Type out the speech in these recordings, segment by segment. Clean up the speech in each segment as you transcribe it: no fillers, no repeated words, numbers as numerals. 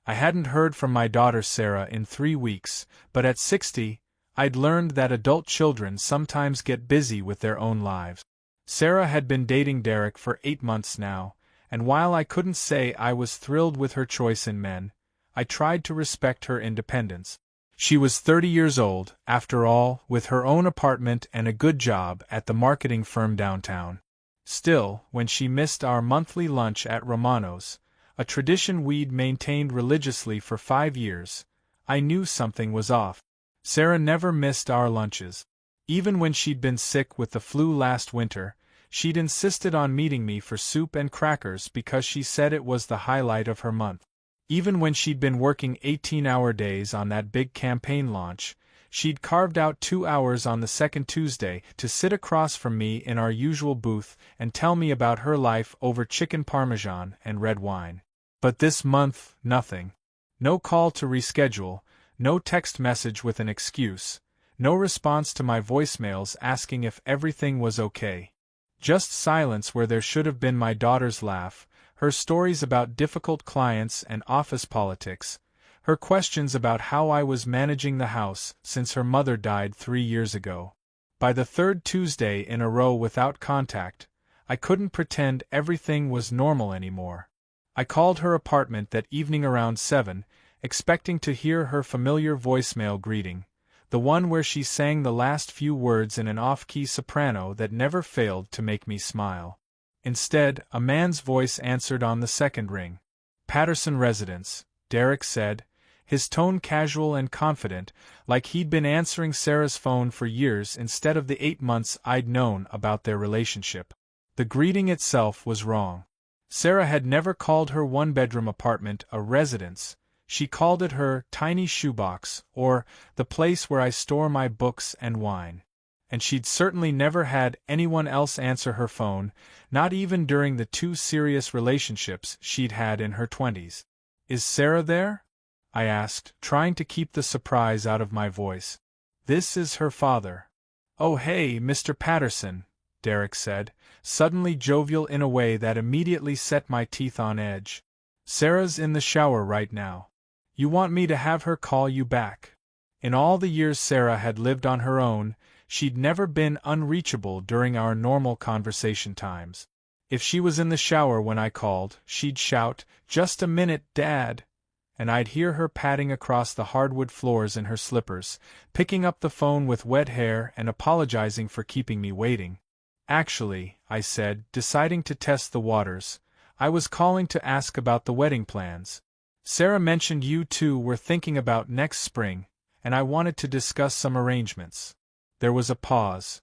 I hadn't heard from my daughter Sarah in 3 weeks, but at 60, I'd learned that adult children sometimes get busy with their own lives. Sarah had been dating Derek for 8 months now, and while I couldn't say I was thrilled with her choice in men, I tried to respect her independence. She was 30 years old, after all, with her own apartment and a good job at the marketing firm downtown. Still, when she missed our monthly lunch at Romano's, a tradition we'd maintained religiously for 5 years, I knew something was off. Sarah never missed our lunches. Even when she'd been sick with the flu last winter, she'd insisted on meeting me for soup and crackers because she said it was the highlight of her month. Even when she'd been working 18-hour days on that big campaign launch, she'd carved out 2 hours on the second Tuesday to sit across from me in our usual booth and tell me about her life over chicken parmesan and red wine. But this month, nothing. No call to reschedule, no text message with an excuse, no response to my voicemails asking if everything was okay. Just silence where there should have been my daughter's laugh, her stories about difficult clients and office politics, her questions about how I was managing the house since her mother died 3 years ago. By the third Tuesday in a row without contact, I couldn't pretend everything was normal anymore. I called her apartment that evening around 7, expecting to hear her familiar voicemail greeting, the one where she sang the last few words in an off-key soprano that never failed to make me smile. Instead, a man's voice answered on the second ring. "Patterson Residence," Derek said, his tone casual and confident, like he'd been answering Sarah's phone for years instead of the 8 months I'd known about their relationship. The greeting itself was wrong. Sarah had never called her one-bedroom apartment a residence. She called it her tiny shoebox, or the place where I store my books and wine. And she'd certainly never had anyone else answer her phone, not even during the 2 serious relationships she'd had in her 20s. "Is Sarah there?" I asked, trying to keep the surprise out of my voice. "This is her father." "Oh hey, Mr. Patterson," Derek said, suddenly jovial in a way that immediately set my teeth on edge. "Sarah's in the shower right now. You want me to have her call you back?" In all the years Sarah had lived on her own, she'd never been unreachable during our normal conversation times. If she was in the shower when I called, she'd shout, "Just a minute, Dad!" and I'd hear her padding across the hardwood floors in her slippers, picking up the phone with wet hair and apologizing for keeping me waiting. "Actually," I said, deciding to test the waters, "I was calling to ask about the wedding plans. Sarah mentioned you two were thinking about next spring, and I wanted to discuss some arrangements." There was a pause.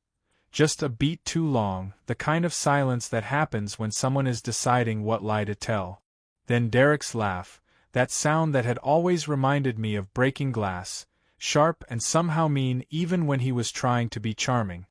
Just a beat too long, the kind of silence that happens when someone is deciding what lie to tell. Then Derek's laugh, that sound that had always reminded me of breaking glass, sharp and somehow mean even when he was trying to be charming.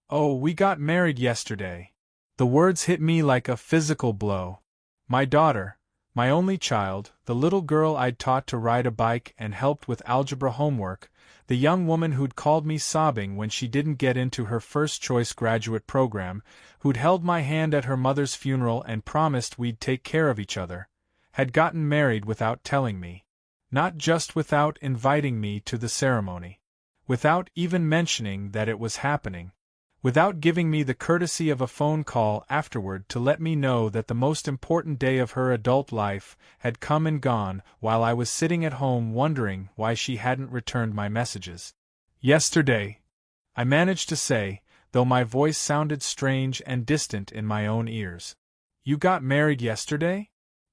"Oh, we got married yesterday." The words hit me like a physical blow. My daughter, my only child, the little girl I'd taught to ride a bike and helped with algebra homework, the young woman who'd called me sobbing when she didn't get into her first-choice graduate program, who'd held my hand at her mother's funeral and promised we'd take care of each other, had gotten married without telling me. Not just without inviting me to the ceremony. Without even mentioning that it was happening. Without giving me the courtesy of a phone call afterward to let me know that the most important day of her adult life had come and gone while I was sitting at home wondering why she hadn't returned my messages. "Yesterday," I managed to say, though my voice sounded strange and distant in my own ears. "You got married yesterday?"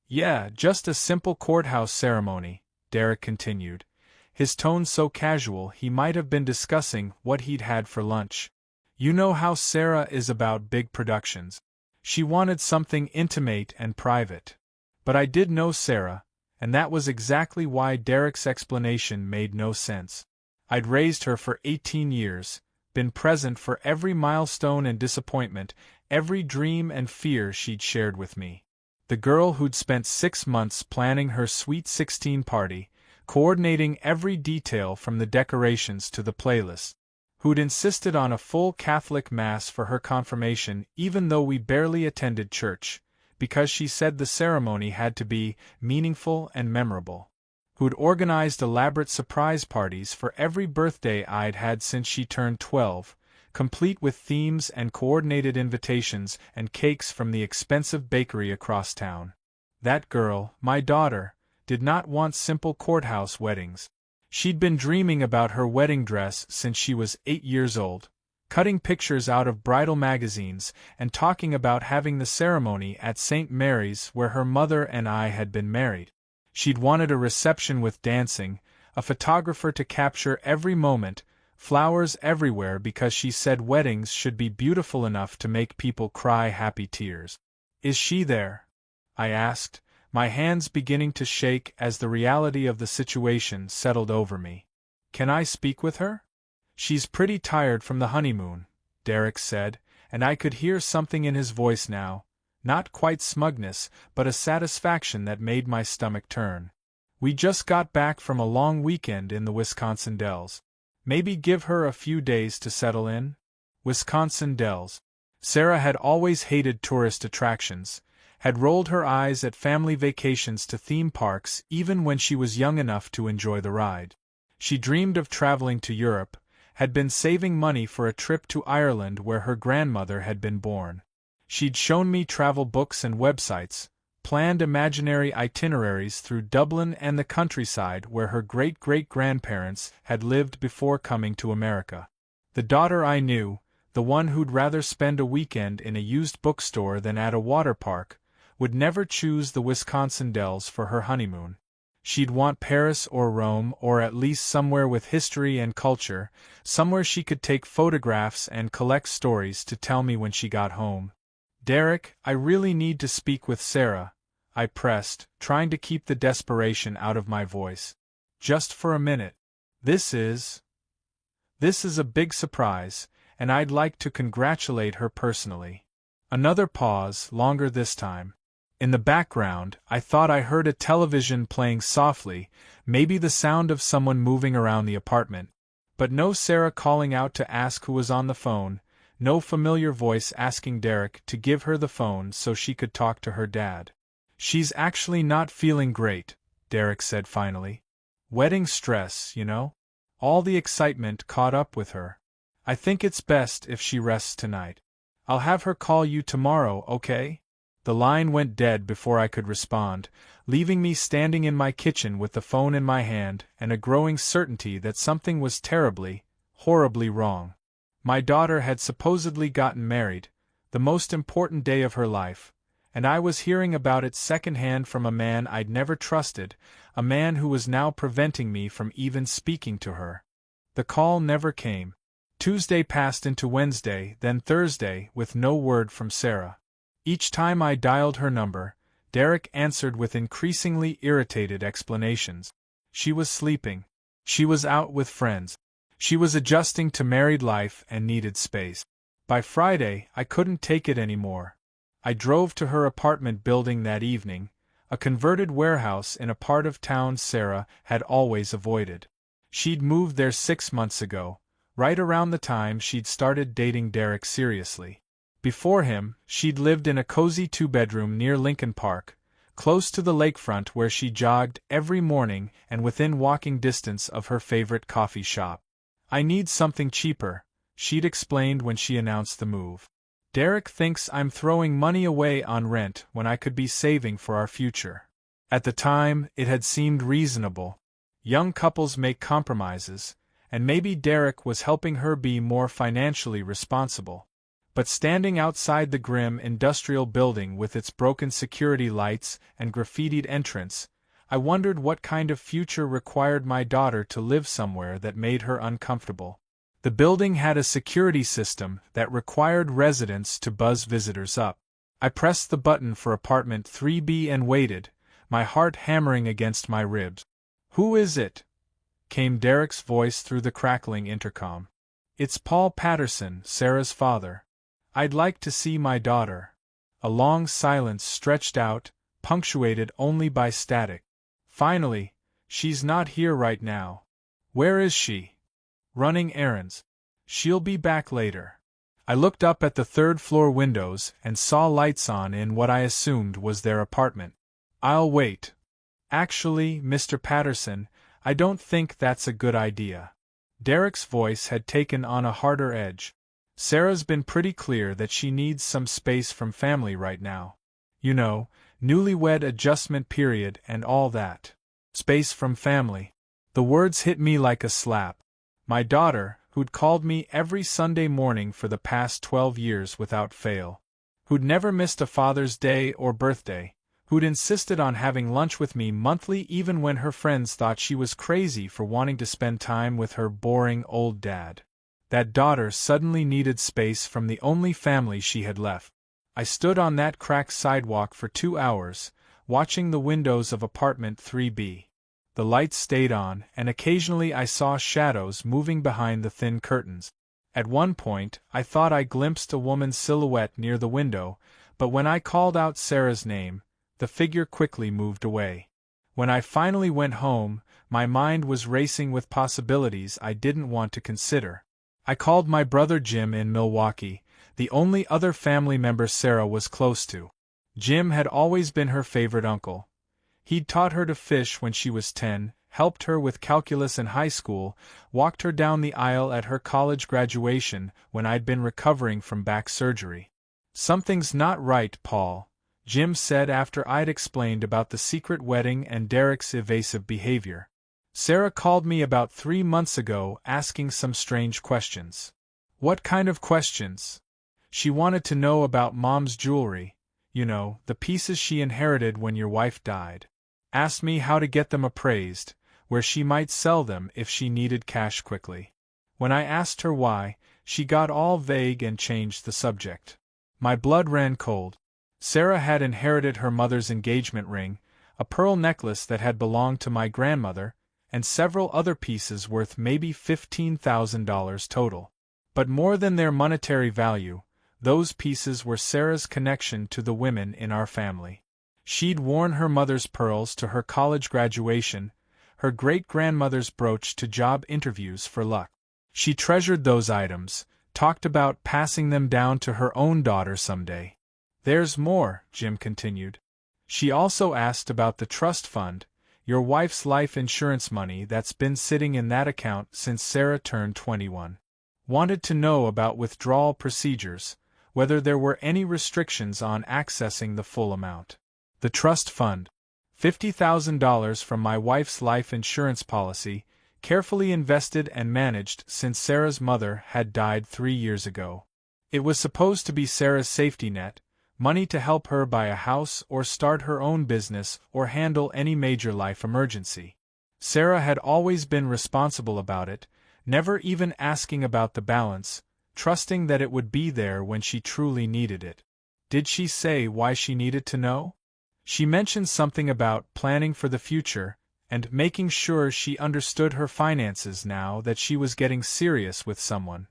"Yeah, just a simple courthouse ceremony," Derek continued, his tone so casual he might have been discussing what he'd had for lunch. "You know how Sarah is about big productions. She wanted something intimate and private. But I did know Sarah, and that was exactly why Derek's explanation made no sense. I'd raised her for 18 years, been present for every milestone and disappointment, every dream and fear she'd shared with me. The girl who'd spent 6 months planning her Sweet 16 party, coordinating every detail from the decorations to the playlist. Who'd insisted on a full Catholic Mass for her confirmation even though we barely attended church, because she said the ceremony had to be meaningful and memorable. who'd organized elaborate surprise parties for every birthday I'd had since she turned 12, complete with themes and coordinated invitations and cakes from the expensive bakery across town. That girl, my daughter, did not want simple courthouse weddings. She'd been dreaming about her wedding dress since she was 8 years old, cutting pictures out of bridal magazines and talking about having the ceremony at St. Mary's where her mother and I had been married. She'd wanted a reception with dancing, a photographer to capture every moment, flowers everywhere because she said weddings should be beautiful enough to make people cry happy tears. "Is she there?" I asked, my hands beginning to shake as the reality of the situation settled over me. "Can I speak with her?" "She's pretty tired from the honeymoon," Derek said, and I could hear something in his voice now, not quite smugness, but a satisfaction that made my stomach turn. "We just got back from a long weekend in the Wisconsin Dells. Maybe give her a few days to settle in?" Wisconsin Dells. Sarah had always hated tourist attractions, had rolled her eyes at family vacations to theme parks even when she was young enough to enjoy the ride. She dreamed of traveling to Europe, had been saving money for a trip to Ireland where her grandmother had been born. She'd shown me travel books and websites, planned imaginary itineraries through Dublin and the countryside where her great-great-grandparents had lived before coming to America. The daughter I knew, the one who'd rather spend a weekend in a used bookstore than at a water park, would never choose the Wisconsin Dells for her honeymoon. She'd want Paris or Rome or at least somewhere with history and culture, somewhere she could take photographs and collect stories to tell me when she got home. "Derek, I really need to speak with Sarah," I pressed, trying to keep the desperation out of my voice. "Just for a minute. This is a big surprise, and I'd like to congratulate her personally." Another pause, longer this time. In the background, I thought I heard a television playing softly, maybe the sound of someone moving around the apartment. But no Sarah calling out to ask who was on the phone, no familiar voice asking Derek to give her the phone so she could talk to her dad. "She's actually not feeling great," Derek said finally. "Wedding stress, you know? All the excitement caught up with her. I think it's best if she rests tonight. I'll have her call you tomorrow, okay?" The line went dead before I could respond, leaving me standing in my kitchen with the phone in my hand and a growing certainty that something was terribly, horribly wrong. My daughter had supposedly gotten married, the most important day of her life, and I was hearing about it secondhand from a man I'd never trusted, a man who was now preventing me from even speaking to her. The call never came. Tuesday passed into Wednesday, then Thursday, with no word from Sarah. Each time I dialed her number, Derek answered with increasingly irritated explanations. She was sleeping. She was out with friends. She was adjusting to married life and needed space. By Friday, I couldn't take it anymore. I drove to her apartment building that evening, a converted warehouse in a part of town Sarah had always avoided. She'd moved there 6 months ago, right around the time she'd started dating Derek seriously. Before him, she'd lived in a cozy 2-bedroom near Lincoln Park, close to the lakefront where she jogged every morning and within walking distance of her favorite coffee shop. "I need something cheaper," she'd explained when she announced the move. "Derek thinks I'm throwing money away on rent when I could be saving for our future." At the time, it had seemed reasonable. Young couples make compromises, and maybe Derek was helping her be more financially responsible. But standing outside the grim industrial building with its broken security lights and graffitied entrance, I wondered what kind of future required my daughter to live somewhere that made her uncomfortable. The building had a security system that required residents to buzz visitors up. I pressed the button for apartment 3B and waited, my heart hammering against my ribs. "Who is it?" came Derek's voice through the crackling intercom. "It's Paul Patterson, Sarah's father. I'd like to see my daughter." A long silence stretched out, punctuated only by static. Finally, "She's not here right now." "Where is she?" "Running errands. She'll be back later." I looked up at the third-floor windows and saw lights on in what I assumed was their apartment. "I'll wait." Actually, Mr. Patterson, I don't think that's a good idea. Derek's voice had taken on a harder edge. Sarah's been pretty clear that she needs some space from family right now. You know, newlywed adjustment period and all that. Space from family. The words hit me like a slap. My daughter, who'd called me every Sunday morning for the past 12 years without fail, who'd never missed a Father's Day or birthday, who'd insisted on having lunch with me monthly even when her friends thought she was crazy for wanting to spend time with her boring old dad. That daughter suddenly needed space from the only family she had left. I stood on that cracked sidewalk for 2 hours, watching the windows of apartment 3B. The lights stayed on, and occasionally I saw shadows moving behind the thin curtains. At one point, I thought I glimpsed a woman's silhouette near the window, but when I called out Sarah's name, the figure quickly moved away. When I finally went home, my mind was racing with possibilities I didn't want to consider. I called my brother Jim in Milwaukee, the only other family member Sarah was close to. Jim had always been her favorite uncle. He'd taught her to fish when she was 10, helped her with calculus in high school, walked her down the aisle at her college graduation when I'd been recovering from back surgery. "Something's not right, Paul," Jim said after I'd explained about the secret wedding and Derek's evasive behavior. "Sarah called me about 3 months ago asking some strange questions." "What kind of questions?" "She wanted to know about Mom's jewelry, you know, the pieces she inherited when your wife died. Asked me how to get them appraised, where she might sell them if she needed cash quickly. When I asked her why, she got all vague and changed the subject." My blood ran cold. Sarah had inherited her mother's engagement ring, a pearl necklace that had belonged to my grandmother, and several other pieces worth maybe $15,000 total. But more than their monetary value, those pieces were Sarah's connection to the women in our family. She'd worn her mother's pearls to her college graduation, her great-grandmother's brooch to job interviews for luck. She treasured those items, talked about passing them down to her own daughter someday. "There's more," Jim continued. "She also asked about the trust fund, your wife's life insurance money that's been sitting in that account since Sarah turned 21. Wanted to know about withdrawal procedures, whether there were any restrictions on accessing the full amount. The trust fund, $50,000 from my wife's life insurance policy, carefully invested and managed since Sarah's mother had died 3 years ago. It was supposed to be Sarah's safety net, money to help her buy a house or start her own business or handle any major life emergency. Sarah had always been responsible about it, never even asking about the balance, trusting that it would be there when she truly needed it. Did she say why she needed to know? She mentioned something about planning for the future and making sure she understood her finances now that she was getting serious with someone.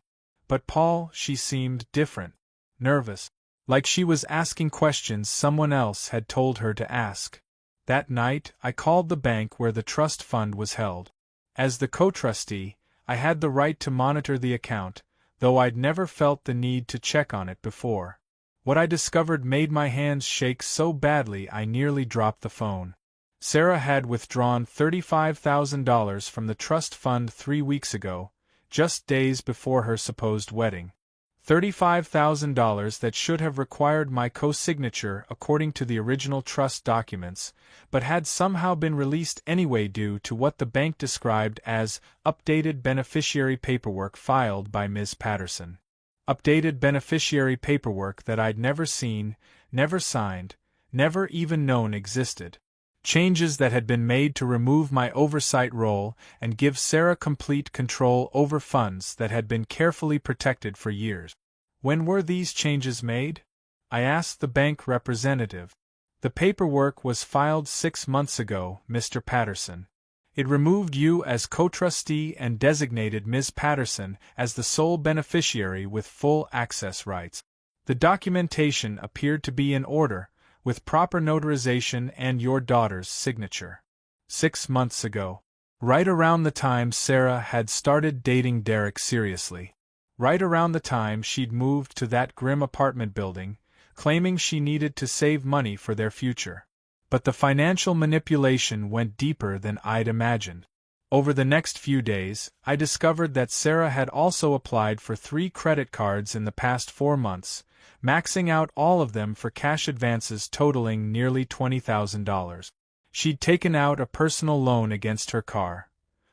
But Paul, she seemed different, nervous, like she was asking questions someone else had told her to ask. That night, I called the bank where the trust fund was held. As the co-trustee, I had the right to monitor the account, though I'd never felt the need to check on it before. What I discovered made my hands shake so badly I nearly dropped the phone. Sarah had withdrawn $35,000 from the trust fund 3 weeks ago, just days before her supposed wedding. $35,000 that should have required my co-signature according to the original trust documents, but had somehow been released anyway due to what the bank described as updated beneficiary paperwork filed by Ms. Patterson. Updated beneficiary paperwork that I'd never seen, never signed, never even known existed. Changes that had been made to remove my oversight role and give Sarah complete control over funds that had been carefully protected for years. When were these changes made? I asked the bank representative. The paperwork was filed 6 months ago, Mr. Patterson. It removed you as co-trustee and designated Ms. Patterson as the sole beneficiary with full access rights. The documentation appeared to be in order, with proper notarization and your daughter's signature. 6 months ago. Right around the time Sarah had started dating Derek seriously. Right around the time she'd moved to that grim apartment building, claiming she needed to save money for their future. But the financial manipulation went deeper than I'd imagined. Over the next few days, I discovered that Sarah had also applied for 3 credit cards in the past 4 months, maxing out all of them for cash advances totaling nearly $20,000. She'd taken out a personal loan against her car,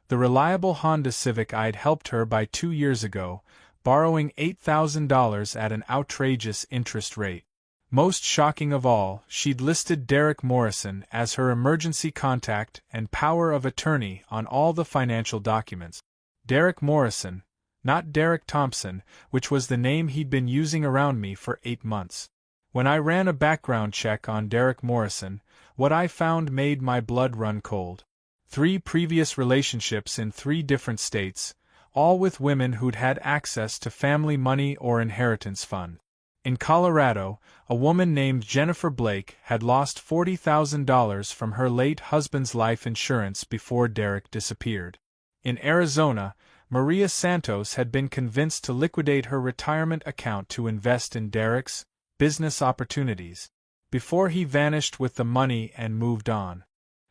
the reliable Honda Civic I'd helped her buy 2 years ago, borrowing $8,000 at an outrageous interest rate. Most shocking of all, she'd listed Derek Morrison as her emergency contact and power of attorney on all the financial documents. Derek Morrison, not Derek Thompson, which was the name he'd been using around me for 8 months. When I ran a background check on Derek Morrison, what I found made my blood run cold. 3 previous relationships in 3 different states, all with women who'd had access to family money or inheritance fund. In Colorado, a woman named Jennifer Blake had lost $40,000 from her late husband's life insurance before Derek disappeared. In Arizona, Maria Santos had been convinced to liquidate her retirement account to invest in Derek's business opportunities, before he vanished with the money and moved on.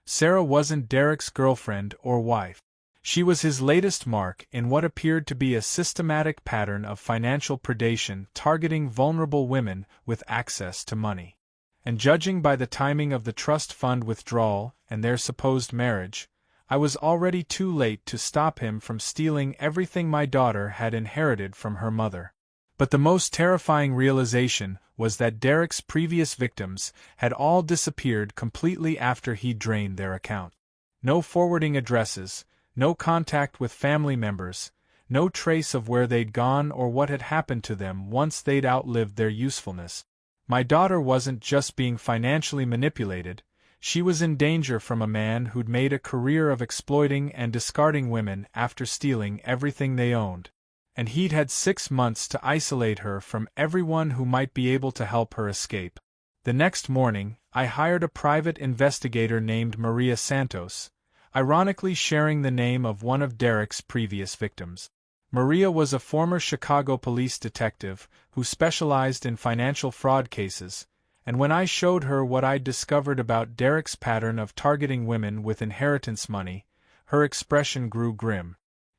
Sarah wasn't Derek's girlfriend or wife. She was his latest mark in what appeared to be a systematic pattern of financial predation targeting vulnerable women with access to money. And judging by the timing of the trust fund withdrawal and their supposed marriage, I was already too late to stop him from stealing everything my daughter had inherited from her mother. But the most terrifying realization was that Derek's previous victims had all disappeared completely after he drained their account. No forwarding addresses, no contact with family members, no trace of where they'd gone or what had happened to them once they'd outlived their usefulness. My daughter wasn't just being financially manipulated, she was in danger from a man who'd made a career of exploiting and discarding women after stealing everything they owned. And he'd had 6 months to isolate her from everyone who might be able to help her escape. The next morning, I hired a private investigator named Maria Santos, ironically sharing the name of one of Derek's previous victims. Maria was a former Chicago police detective who specialized in financial fraud cases, and when I showed her what I'd discovered about Derek's pattern of targeting women with inheritance money, her expression grew grim.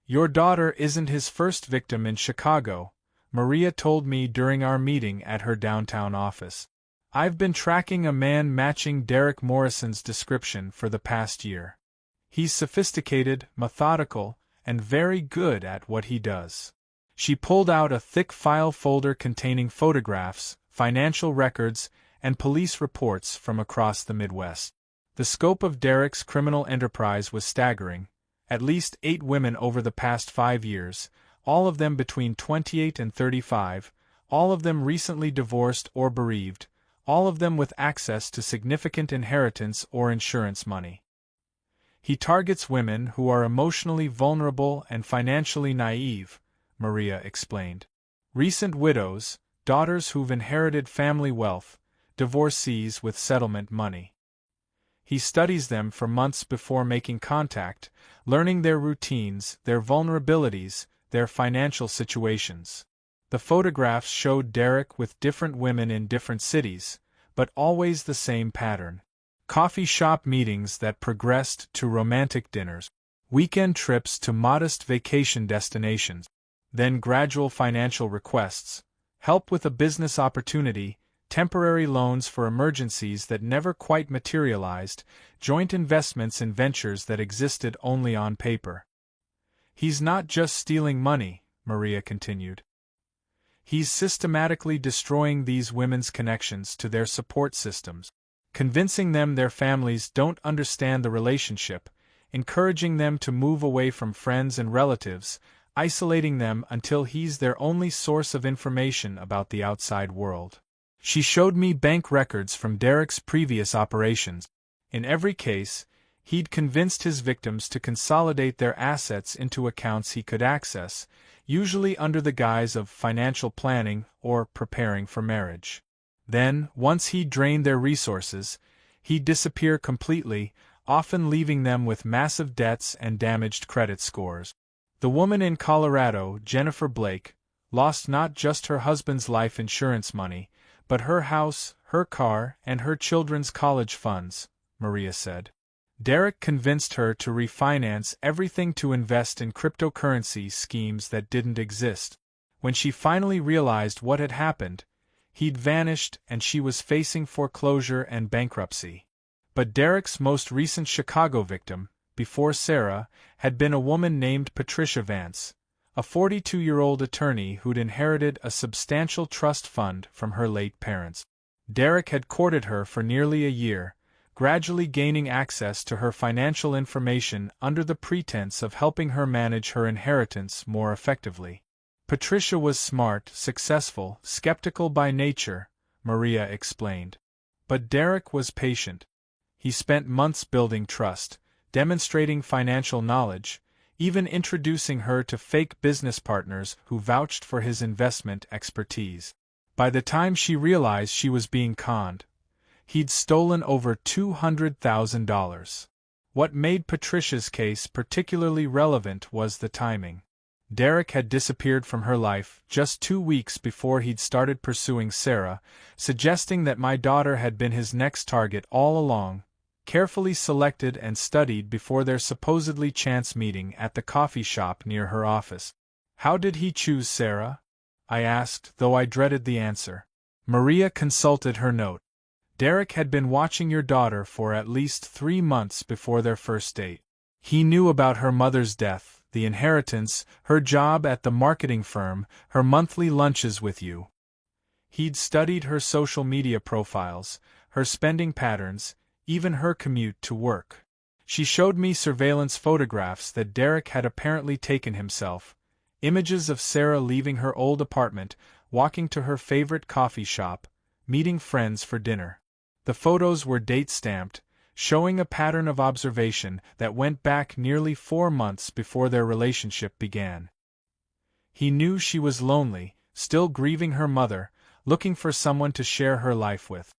"Your daughter isn't his first victim in Chicago," Maria told me during our meeting at her downtown office. "I've been tracking a man matching Derek Morrison's description for the past year. He's sophisticated, methodical, and very good at what he does." She pulled out a thick file folder containing photographs, financial records, and police reports from across the Midwest. The scope of Derek's criminal enterprise was staggering. At least 8 women over the past 5 years, all of them between 28 and 35, all of them recently divorced or bereaved, all of them with access to significant inheritance or insurance money. "He targets women who are emotionally vulnerable and financially naive," Maria explained. "Recent widows, daughters who've inherited family wealth, divorcees with settlement money. He studies them for months before making contact, learning their routines, their vulnerabilities, their financial situations." The photographs showed Derek with different women in different cities, but always the same pattern. Coffee shop meetings that progressed to romantic dinners, weekend trips to modest vacation destinations, then gradual financial requests, help with a business opportunity, temporary loans for emergencies that never quite materialized, joint investments in ventures that existed only on paper. "He's not just stealing money," Maria continued. "He's systematically destroying these women's connections to their support systems, convincing them their families don't understand the relationship, encouraging them to move away from friends and relatives, isolating them until he's their only source of information about the outside world." She showed me bank records from Derek's previous operations. In every case, he'd convinced his victims to consolidate their assets into accounts he could access, usually under the guise of financial planning or preparing for marriage. Then, once he'd drained their resources, he'd disappear completely, often leaving them with massive debts and damaged credit scores. The woman in Colorado, Jennifer Blake, lost not just her husband's life insurance money, but her house, her car, and her children's college funds, Maria said. Derek convinced her to refinance everything to invest in cryptocurrency schemes that didn't exist. When she finally realized what had happened, he'd vanished and she was facing foreclosure and bankruptcy. But Derek's most recent Chicago victim, before Sarah, had been a woman named Patricia Vance, a 42-year-old attorney who'd inherited a substantial trust fund from her late parents. Derek had courted her for nearly a year, gradually gaining access to her financial information under the pretense of helping her manage her inheritance more effectively. Patricia was smart, successful, skeptical by nature, Maria explained. But Derek was patient. He spent months building trust, demonstrating financial knowledge, even introducing her to fake business partners who vouched for his investment expertise. By the time she realized she was being conned, he'd stolen over $200,000. What made Patricia's case particularly relevant was the timing. Derek had disappeared from her life just 2 weeks before he'd started pursuing Sarah, suggesting that my daughter had been his next target all along, carefully selected and studied before their supposedly chance meeting at the coffee shop near her office. How did he choose Sarah? I asked, though I dreaded the answer. Maria consulted her note. Derek had been watching your daughter for at least 3 months before their first date. He knew about her mother's death, the inheritance, her job at the marketing firm, her monthly lunches with you. He'd studied her social media profiles, her spending patterns, even her commute to work. She showed me surveillance photographs that Derek had apparently taken himself, images of Sarah leaving her old apartment, walking to her favorite coffee shop, meeting friends for dinner. The photos were date-stamped, showing a pattern of observation that went back nearly 4 months before their relationship began. He knew she was lonely, still grieving her mother, looking for someone to share her life with.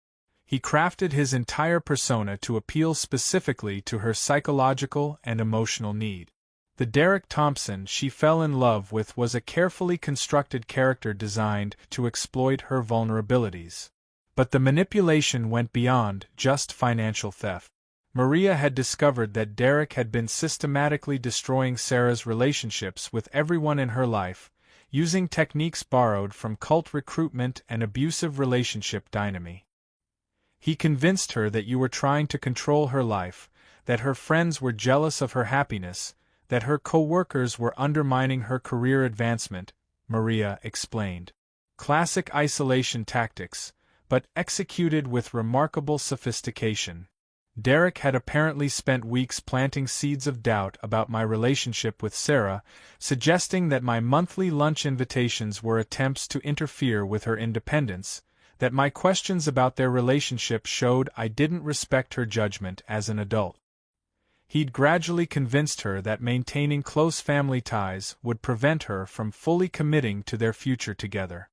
He crafted his entire persona to appeal specifically to her psychological and emotional need. The Derek Thompson she fell in love with was a carefully constructed character designed to exploit her vulnerabilities. But the manipulation went beyond just financial theft. Maria had discovered that Derek had been systematically destroying Sarah's relationships with everyone in her life, using techniques borrowed from cult recruitment and abusive relationship dynamics. He convinced her that you were trying to control her life, that her friends were jealous of her happiness, that her co-workers were undermining her career advancement, Maria explained. Classic isolation tactics, but executed with remarkable sophistication. Derek had apparently spent weeks planting seeds of doubt about my relationship with Sarah, suggesting that my monthly lunch invitations were attempts to interfere with her independence, that my questions about their relationship showed I didn't respect her judgment as an adult. He'd gradually convinced her that maintaining close family ties would prevent her from fully committing to their future together.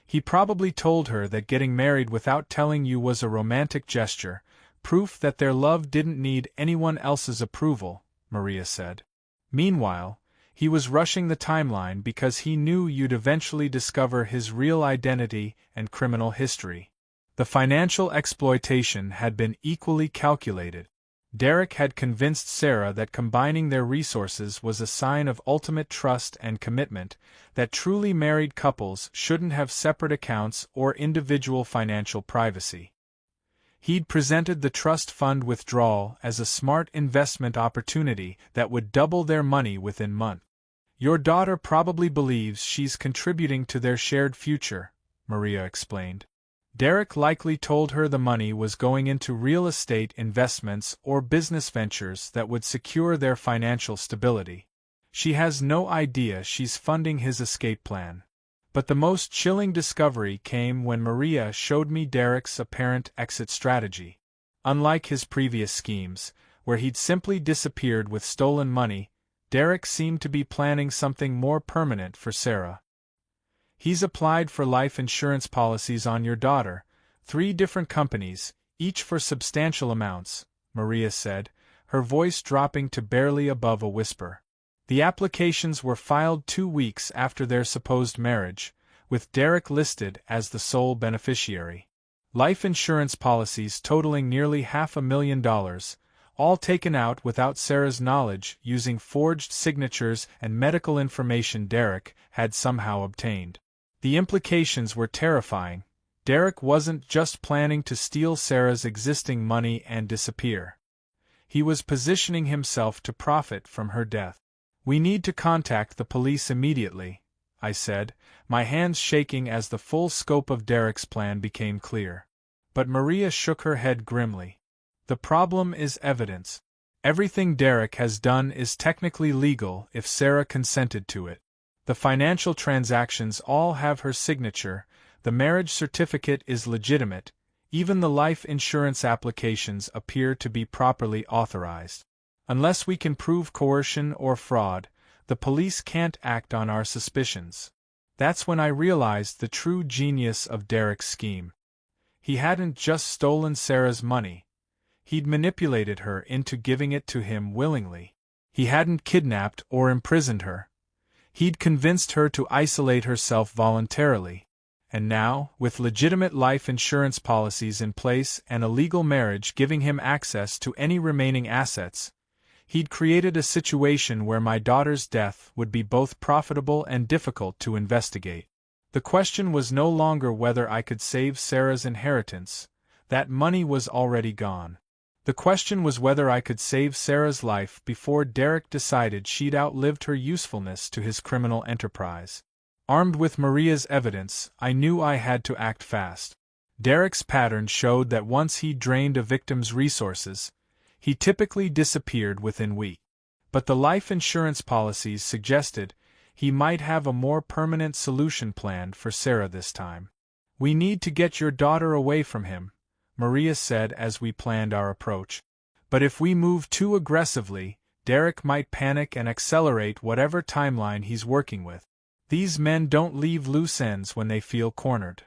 He probably told her that getting married without telling you was a romantic gesture, proof that their love didn't need anyone else's approval, Maria said. Meanwhile, he was rushing the timeline because he knew you'd eventually discover his real identity and criminal history. The financial exploitation had been equally calculated. Derek had convinced Sarah that combining their resources was a sign of ultimate trust and commitment, that truly married couples shouldn't have separate accounts or individual financial privacy. He'd presented the trust fund withdrawal as a smart investment opportunity that would double their money within months. Your daughter probably believes she's contributing to their shared future, Maria explained. Derek likely told her the money was going into real estate investments or business ventures that would secure their financial stability. She has no idea she's funding his escape plan. But the most chilling discovery came when Maria showed me Derek's apparent exit strategy. Unlike his previous schemes, where he'd simply disappeared with stolen money, Derek seemed to be planning something more permanent for Sarah. He's applied for life insurance policies on your daughter, 3 different companies, each for substantial amounts, Maria said, her voice dropping to barely above a whisper. The applications were filed 2 weeks after their supposed marriage, with Derek listed as the sole beneficiary. Life insurance policies totaling nearly $500,000, all taken out without Sarah's knowledge using forged signatures and medical information Derek had somehow obtained. The implications were terrifying. Derek wasn't just planning to steal Sarah's existing money and disappear. He was positioning himself to profit from her death. "We need to contact the police immediately," I said, my hands shaking as the full scope of Derek's plan became clear. But Maria shook her head grimly. "The problem is evidence. Everything Derek has done is technically legal if Sarah consented to it. The financial transactions all have her signature, the marriage certificate is legitimate, even the life insurance applications appear to be properly authorized. Unless we can prove coercion or fraud, the police can't act on our suspicions." That's when I realized the true genius of Derek's scheme. He hadn't just stolen Sarah's money. He'd manipulated her into giving it to him willingly. He hadn't kidnapped or imprisoned her. He'd convinced her to isolate herself voluntarily. And now, with legitimate life insurance policies in place and a legal marriage giving him access to any remaining assets, he'd created a situation where my daughter's death would be both profitable and difficult to investigate. The question was no longer whether I could save Sarah's inheritance. That money was already gone. The question was whether I could save Sarah's life before Derek decided she'd outlived her usefulness to his criminal enterprise. Armed with Maria's evidence, I knew I had to act fast. Derek's pattern showed that once he drained a victim's resources, he typically disappeared within weeks. But the life insurance policies suggested he might have a more permanent solution planned for Sarah this time. "We need to get your daughter away from him," Maria said as we planned our approach. "But if we move too aggressively, Derek might panic and accelerate whatever timeline he's working with. These men don't leave loose ends when they feel cornered."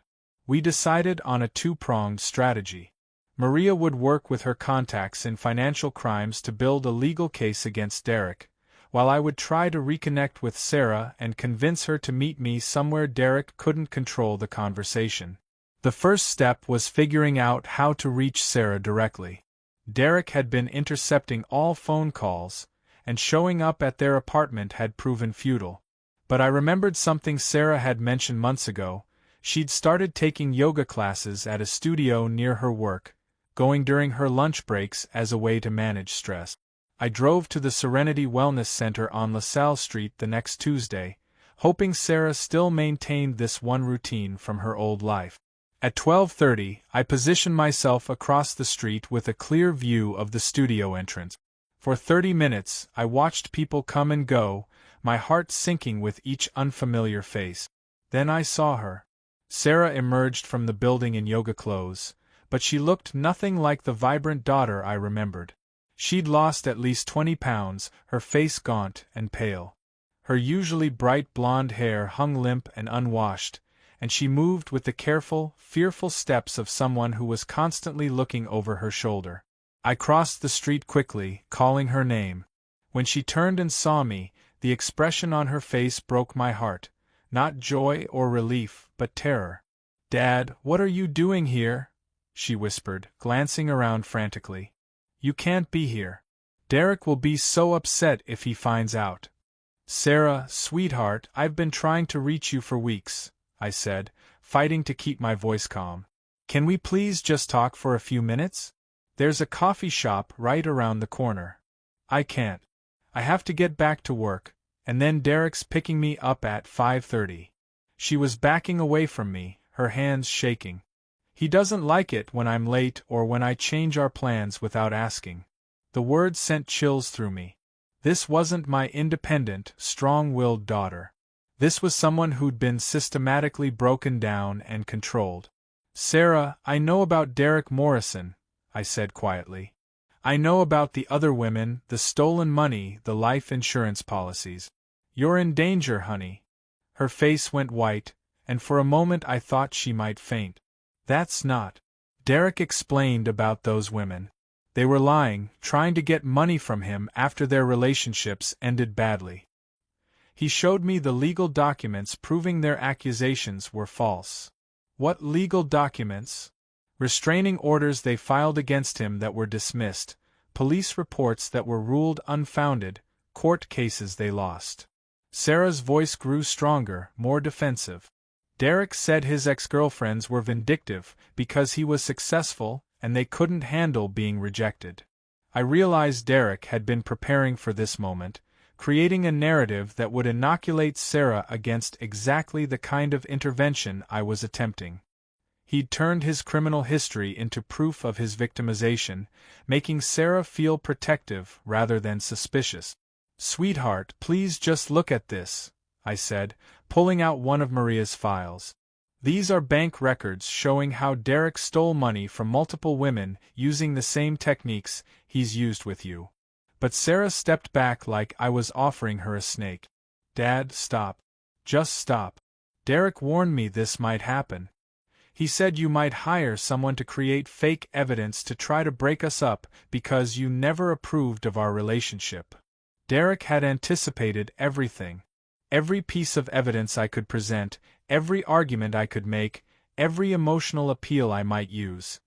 We decided on a two-pronged strategy. Maria would work with her contacts in financial crimes to build a legal case against Derek, while I would try to reconnect with Sarah and convince her to meet me somewhere Derek couldn't control the conversation. The first step was figuring out how to reach Sarah directly. Derek had been intercepting all phone calls, and showing up at their apartment had proven futile. But I remembered something Sarah had mentioned months ago. She'd started taking yoga classes at a studio near her work, going during her lunch breaks as a way to manage stress. I drove to the Serenity Wellness Center on LaSalle Street the next Tuesday, hoping Sarah still maintained this one routine from her old life. At 12:30, I positioned myself across the street with a clear view of the studio entrance. For 30 minutes, I watched people come and go, my heart sinking with each unfamiliar face. Then I saw her. Sarah emerged from the building in yoga clothes, but she looked nothing like the vibrant daughter I remembered. She'd lost at least 20 pounds, her face gaunt and pale. Her usually bright blonde hair hung limp and unwashed, and she moved with the careful, fearful steps of someone who was constantly looking over her shoulder. I crossed the street quickly, calling her name. When she turned and saw me, the expression on her face broke my heart. Not joy or relief, but terror. "Dad, what are you doing here?" she whispered, glancing around frantically. "You can't be here. Derek will be so upset if he finds out." "Sarah, sweetheart, I've been trying to reach you for weeks," I said, fighting to keep my voice calm. "Can we please just talk for a few minutes? There's a coffee shop right around the corner." "I can't. I have to get back to work, and then Derek's picking me up at 5:30. She was backing away from me, her hands shaking. "He doesn't like it when I'm late or when I change our plans without asking." The words sent chills through me. This wasn't my independent, strong-willed daughter. This was someone who'd been systematically broken down and controlled. "Sarah, I know about Derek Morrison," I said quietly. "I know about the other women, the stolen money, the life insurance policies. You're in danger, honey." Her face went white, and for a moment I thought she might faint. "That's not." Derek explained about those women. They were lying, trying to get money from him after their relationships ended badly. He showed me the legal documents proving their accusations were false. "What legal documents?" Restraining orders they filed against him that were dismissed, police reports that were ruled unfounded, court cases they lost. Sarah's voice grew stronger, more defensive. Derek said his ex-girlfriends were vindictive because he was successful and they couldn't handle being rejected. I realized Derek had been preparing for this moment, creating a narrative that would inoculate Sarah against exactly the kind of intervention I was attempting. He'd turned his criminal history into proof of his victimization, making Sarah feel protective rather than suspicious. "Sweetheart, please just look at this," I said, pulling out one of Maria's files. "These are bank records showing how Derek stole money from multiple women using the same techniques he's used with you." But Sarah stepped back like I was offering her a snake. "Dad, stop. Just stop. Derek warned me this might happen. He said you might hire someone to create fake evidence to try to break us up because you never approved of our relationship." Derek had anticipated everything. Every piece of evidence I could present, every argument I could make, every emotional appeal I might use.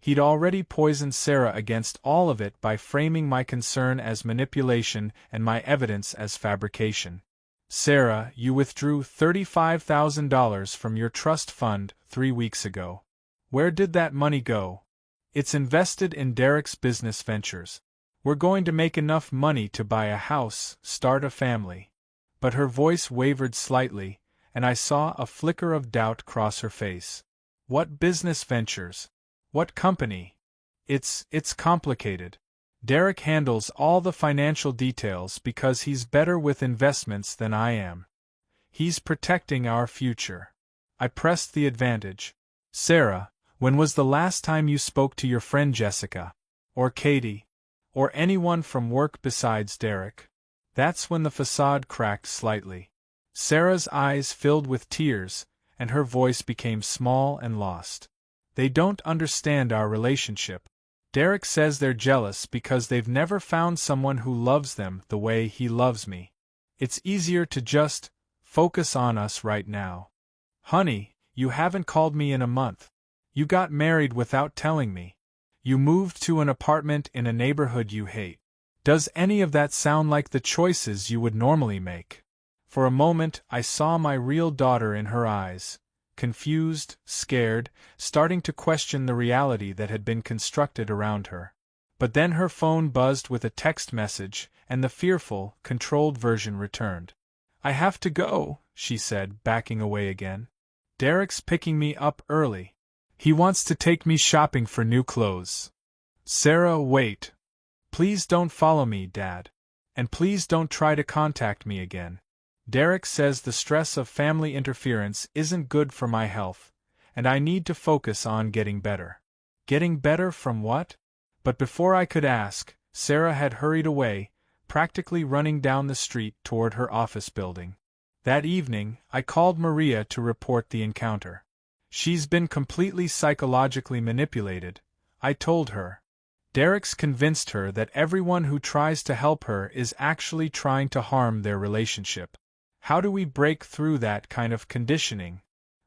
He'd already poisoned Sarah against all of it by framing my concern as manipulation and my evidence as fabrication. "Sarah, you withdrew $35,000 from your trust fund 3 weeks ago. Where did that money go?" "It's invested in Derek's business ventures. We're going to make enough money to buy a house, start a family." But her voice wavered slightly, and I saw a flicker of doubt cross her face. "What business ventures? What company?" It's complicated. Derek handles all the financial details because he's better with investments than I am. He's protecting our future." I pressed the advantage. "Sarah, when was the last time you spoke to your friend Jessica? Or Katie? Or anyone from work besides Derek?" That's when the facade cracked slightly. Sarah's eyes filled with tears, and her voice became small and lost. "They don't understand our relationship. Derek says they're jealous because they've never found someone who loves them the way he loves me. It's easier to just focus on us right now." "Honey, you haven't called me in a month. You got married without telling me. You moved to an apartment in a neighborhood you hate. Does any of that sound like the choices you would normally make?" For a moment I saw my real daughter in her eyes, confused, scared, starting to question the reality that had been constructed around her. But then her phone buzzed with a text message, and the fearful, controlled version returned. "I have to go," she said, backing away again. "Derek's picking me up early. He wants to take me shopping for new clothes." "Sarah, wait. Please don't follow me, Dad. And please don't try to contact me again. Derek says the stress of family interference isn't good for my health, and I need to focus on getting better." "Getting better from what?" But before I could ask, Sarah had hurried away, practically running down the street toward her office building. That evening, I called Maria to report the encounter. "She's been completely psychologically manipulated," I told her. "Derek's convinced her that everyone who tries to help her is actually trying to harm their relationship. How do we break through that kind of conditioning?"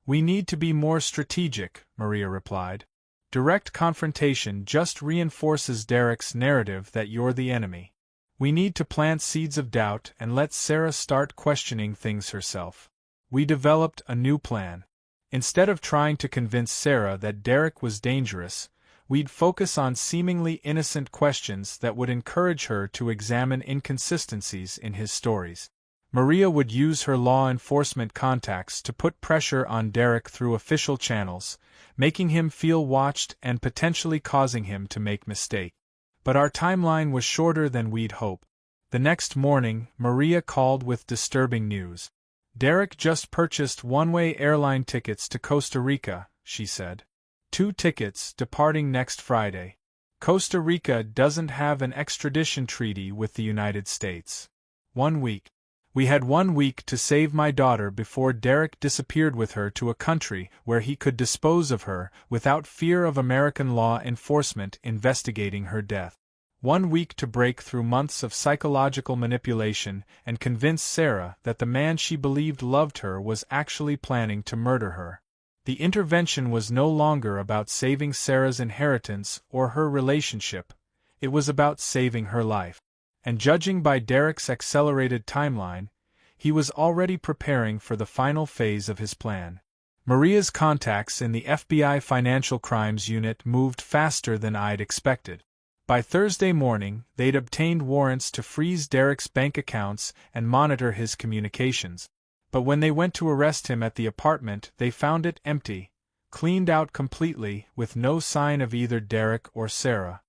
"We need to be more strategic," Maria replied. "Direct confrontation just reinforces Derek's narrative that you're the enemy. We need to plant seeds of doubt and let Sarah start questioning things herself." We developed a new plan. Instead of trying to convince Sarah that Derek was dangerous, we'd focus on seemingly innocent questions that would encourage her to examine inconsistencies in his stories. Maria would use her law enforcement contacts to put pressure on Derek through official channels, making him feel watched and potentially causing him to make mistakes. But our timeline was shorter than we'd hoped. The next morning, Maria called with disturbing news. "Derek just purchased one-way airline tickets to Costa Rica," she said. 2 tickets departing next Friday. Costa Rica doesn't have an extradition treaty with the United States. 1 week. We had 1 week to save my daughter before Derek disappeared with her to a country where he could dispose of her without fear of American law enforcement investigating her death. 1 week to break through months of psychological manipulation and convince Sarah that the man she believed loved her was actually planning to murder her. The intervention was no longer about saving Sarah's inheritance or her relationship, it was about saving her life. And judging by Derek's accelerated timeline, he was already preparing for the final phase of his plan. Maria's contacts in the FBI Financial Crimes Unit moved faster than I'd expected. By Thursday morning, they'd obtained warrants to freeze Derek's bank accounts and monitor his communications. But when they went to arrest him at the apartment, they found it empty, cleaned out completely, with no sign of either Derek or Sarah.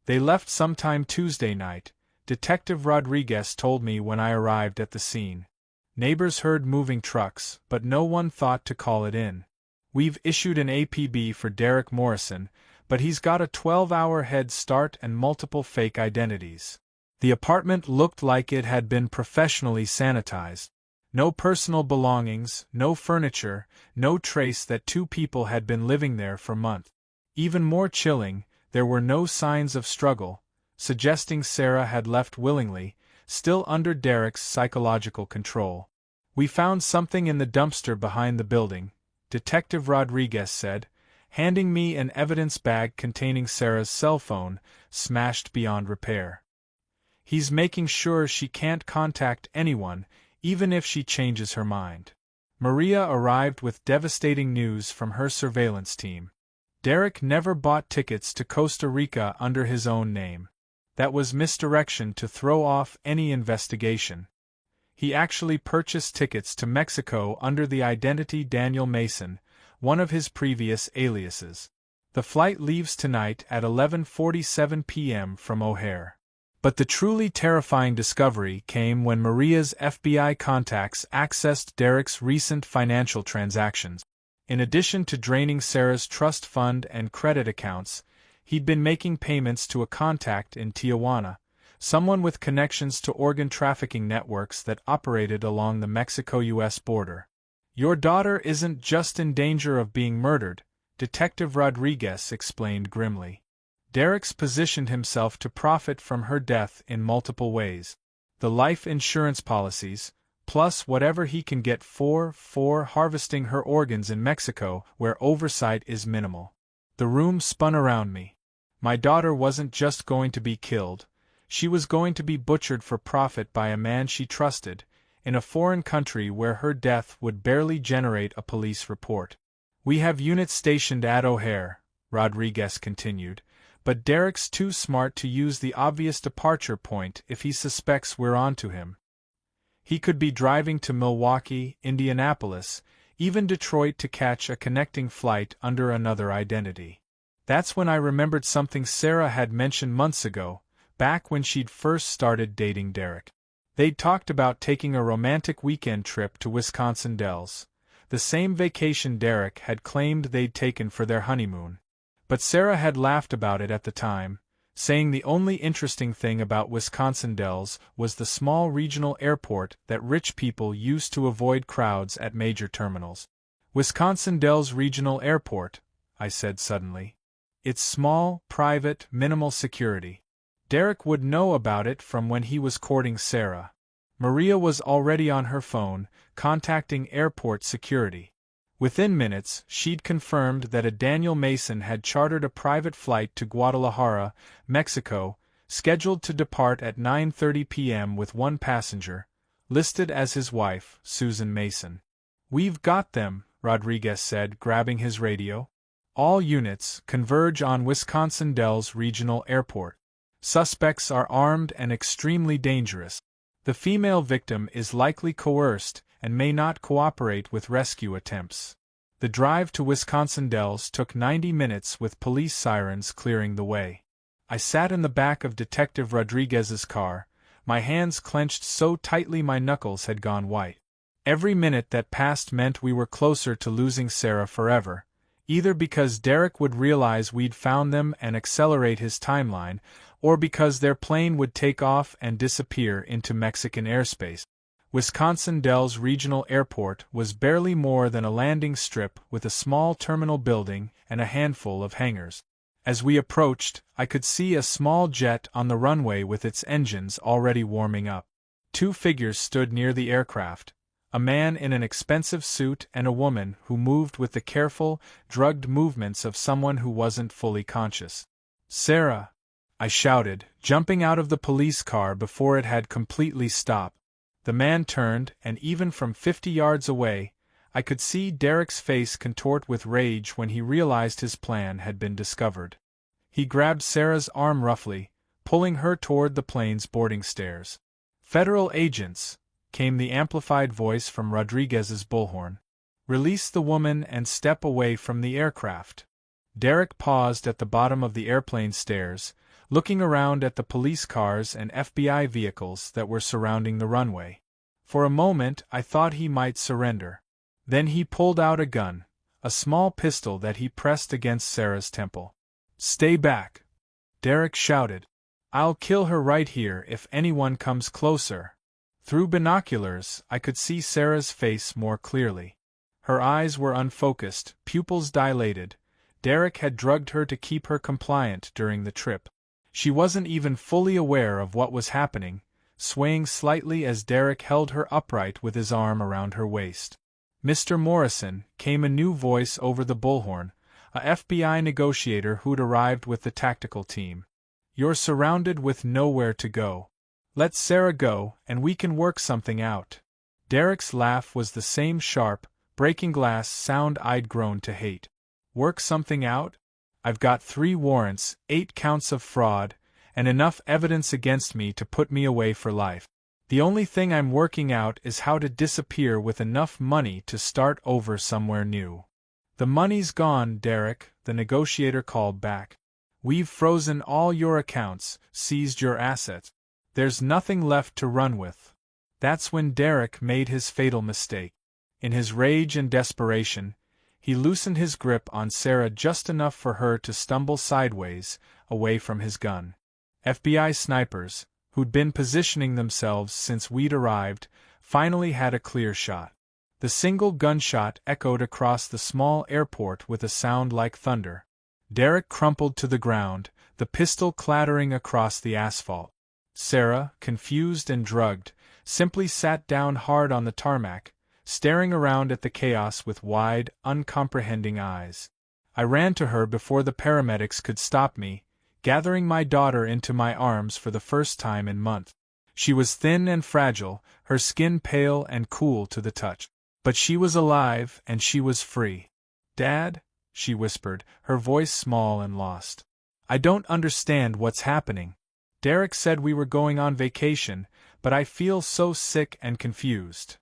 They left sometime Tuesday night, Detective Rodriguez told me when I arrived at the scene. Neighbors heard moving trucks, but no one thought to call it in. We've issued an APB for Derek Morrison, but he's got a 12-hour head start and multiple fake identities. The apartment looked like it had been professionally sanitized. No personal belongings, no furniture, no trace that two people had been living there for months. Even more chilling, there were no signs of struggle, suggesting Sarah had left willingly, still under Derek's psychological control. We found something in the dumpster behind the building, Detective Rodriguez said, handing me an evidence bag containing Sarah's cell phone, smashed beyond repair. He's making sure she can't contact anyone, even if she changes her mind. Maria arrived with devastating news from her surveillance team. Derek never bought tickets to Costa Rica under his own name. That was misdirection to throw off any investigation. He actually purchased tickets to Mexico under the identity Daniel Mason, one of his previous aliases. The flight leaves tonight at 11:47 p.m. from O'Hare. But the truly terrifying discovery came when Maria's FBI contacts accessed Derek's recent financial transactions. In addition to draining Sarah's trust fund and credit accounts, he'd been making payments to a contact in Tijuana, someone with connections to organ trafficking networks that operated along the Mexico-US border. Your daughter isn't just in danger of being murdered, Detective Rodriguez explained grimly. Derek's positioned himself to profit from her death in multiple ways. The life insurance policies, plus whatever he can get for harvesting her organs in Mexico, where oversight is minimal. The room spun around me. My daughter wasn't just going to be killed, she was going to be butchered for profit by a man she trusted, in a foreign country where her death would barely generate a police report. We have units stationed at O'Hare, Rodriguez continued, but Derek's too smart to use the obvious departure point if he suspects we're onto him. He could be driving to Milwaukee, Indianapolis, even Detroit to catch a connecting flight under another identity. That's when I remembered something Sarah had mentioned months ago, back when she'd first started dating Derek. They'd talked about taking a romantic weekend trip to Wisconsin Dells, the same vacation Derek had claimed they'd taken for their honeymoon. But Sarah had laughed about it at the time, saying the only interesting thing about Wisconsin Dells was the small regional airport that rich people used to avoid crowds at major terminals. Wisconsin Dells Regional Airport, I said suddenly. It's small, private, minimal security. Derek would know about it from when he was courting Sarah. Maria was already on her phone, contacting airport security. Within minutes, she'd confirmed that a Daniel Mason had chartered a private flight to Guadalajara, Mexico, scheduled to depart at 9:30 p.m. with one passenger, listed as his wife, Susan Mason. We've got them, Rodriguez said, grabbing his radio. All units converge on Wisconsin Dells Regional Airport. Suspects are armed and extremely dangerous. The female victim is likely coerced and may not cooperate with rescue attempts. The drive to Wisconsin Dells took 90 minutes with police sirens clearing the way. I sat in the back of Detective Rodriguez's car, my hands clenched so tightly my knuckles had gone white. Every minute that passed meant we were closer to losing Sarah forever, either because Derek would realize we'd found them and accelerate his timeline, or because their plane would take off and disappear into Mexican airspace. Wisconsin Dells Regional Airport was barely more than a landing strip with a small terminal building and a handful of hangars. As we approached, I could see a small jet on the runway with its engines already warming up. Two figures stood near the aircraft, A man in an expensive suit and a woman who moved with the careful, drugged movements of someone who wasn't fully conscious. "Sarah!" I shouted, jumping out of the police car before it had completely stopped. The man turned, and even from 50 yards away, I could see Derek's face contort with rage when he realized his plan had been discovered. He grabbed Sarah's arm roughly, pulling her toward the plane's boarding stairs. "Federal agents," came the amplified voice from Rodriguez's bullhorn. "Release the woman and step away from the aircraft." Derek paused at the bottom of the airplane stairs, looking around at the police cars and FBI vehicles that were surrounding the runway. For a moment I thought he might surrender. Then he pulled out a gun, a small pistol that he pressed against Sarah's temple. "Stay back!" Derek shouted. "I'll kill her right here if anyone comes closer." Through binoculars, I could see Sarah's face more clearly. Her eyes were unfocused, pupils dilated. Derek had drugged her to keep her compliant during the trip. She wasn't even fully aware of what was happening, swaying slightly as Derek held her upright with his arm around her waist. "Mr. Morrison," came a new voice over the bullhorn, a FBI negotiator who'd arrived with the tactical team. "You're surrounded with nowhere to go. Let Sarah go, and we can work something out." Derek's laugh was the same sharp, breaking glass sound I'd grown to hate. "Work something out? I've got 3 warrants, 8 counts of fraud, and enough evidence against me to put me away for life. The only thing I'm working out is how to disappear with enough money to start over somewhere new." "The money's gone, Derek," the negotiator called back. "We've frozen all your accounts, seized your assets. There's nothing left to run with." That's when Derek made his fatal mistake. In his rage and desperation, he loosened his grip on Sarah just enough for her to stumble sideways, away from his gun. FBI snipers, who'd been positioning themselves since we'd arrived, finally had a clear shot. The single gunshot echoed across the small airport with a sound like thunder. Derek crumpled to the ground, the pistol clattering across the asphalt. Sarah, confused and drugged, simply sat down hard on the tarmac, staring around at the chaos with wide, uncomprehending eyes. I ran to her before the paramedics could stop me, gathering my daughter into my arms for the first time in months. She was thin and fragile, her skin pale and cool to the touch. But she was alive, and she was free. "Dad," she whispered, her voice small and lost. "I don't understand what's happening. Derek said we were going on vacation, but I feel so sick and confused."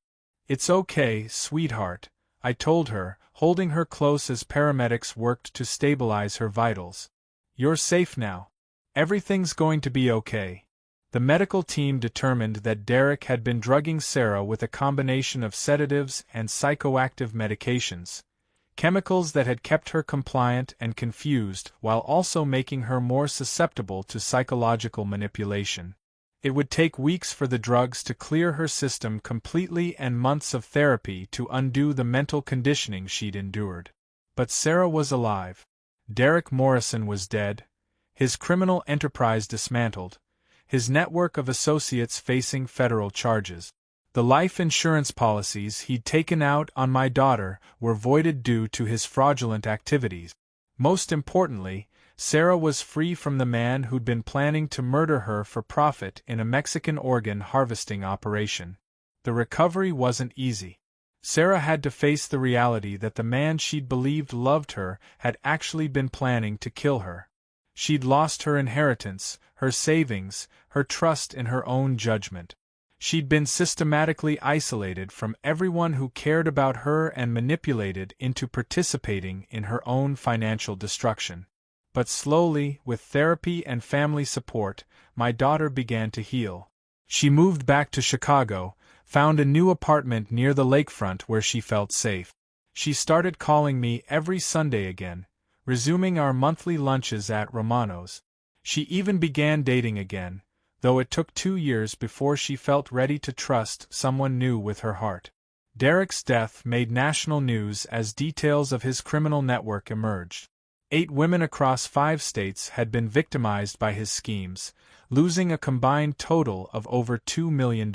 "It's okay, sweetheart," I told her, holding her close as paramedics worked to stabilize her vitals. "You're safe now. Everything's going to be okay." The medical team determined that Derek had been drugging Sarah with a combination of sedatives and psychoactive medications, chemicals that had kept her compliant and confused while also making her more susceptible to psychological manipulation. It would take weeks for the drugs to clear her system completely and months of therapy to undo the mental conditioning she'd endured. But Sarah was alive. Derek Morrison was dead, his criminal enterprise dismantled, his network of associates facing federal charges. The life insurance policies he'd taken out on my daughter were voided due to his fraudulent activities. Most importantly, Sarah was free from the man who'd been planning to murder her for profit in a Mexican organ harvesting operation. The recovery wasn't easy. Sarah had to face the reality that the man she'd believed loved her had actually been planning to kill her. She'd lost her inheritance, her savings, her trust in her own judgment. She'd been systematically isolated from everyone who cared about her and manipulated into participating in her own financial destruction. But slowly, with therapy and family support, my daughter began to heal. She moved back to Chicago, found a new apartment near the lakefront where she felt safe. She started calling me every Sunday again, resuming our monthly lunches at Romano's. She even began dating again, though it took 2 years before she felt ready to trust someone new with her heart. Derek's death made national news as details of his criminal network emerged. 8 women across 5 states had been victimized by his schemes, losing a combined total of over $2 million.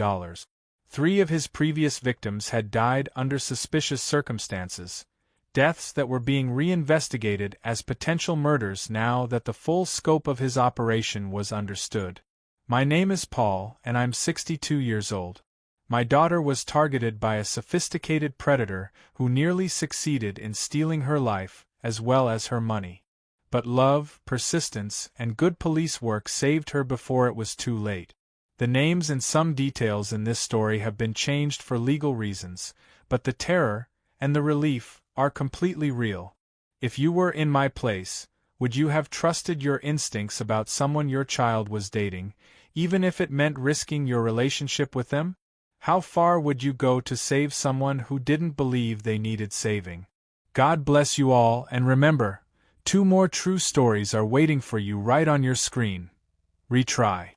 3 of his previous victims had died under suspicious circumstances, deaths that were being reinvestigated as potential murders now that the full scope of his operation was understood. My name is Paul, and I'm 62 years old. My daughter was targeted by a sophisticated predator who nearly succeeded in stealing her life as well as her money. But love, persistence, and good police work saved her before it was too late. The names and some details in this story have been changed for legal reasons, but the terror and the relief are completely real. If you were in my place, would you have trusted your instincts about someone your child was dating, even if it meant risking your relationship with them? How far would you go to save someone who didn't believe they needed saving? God bless you all, and remember, 2 more true stories are waiting for you right on your screen. Retry.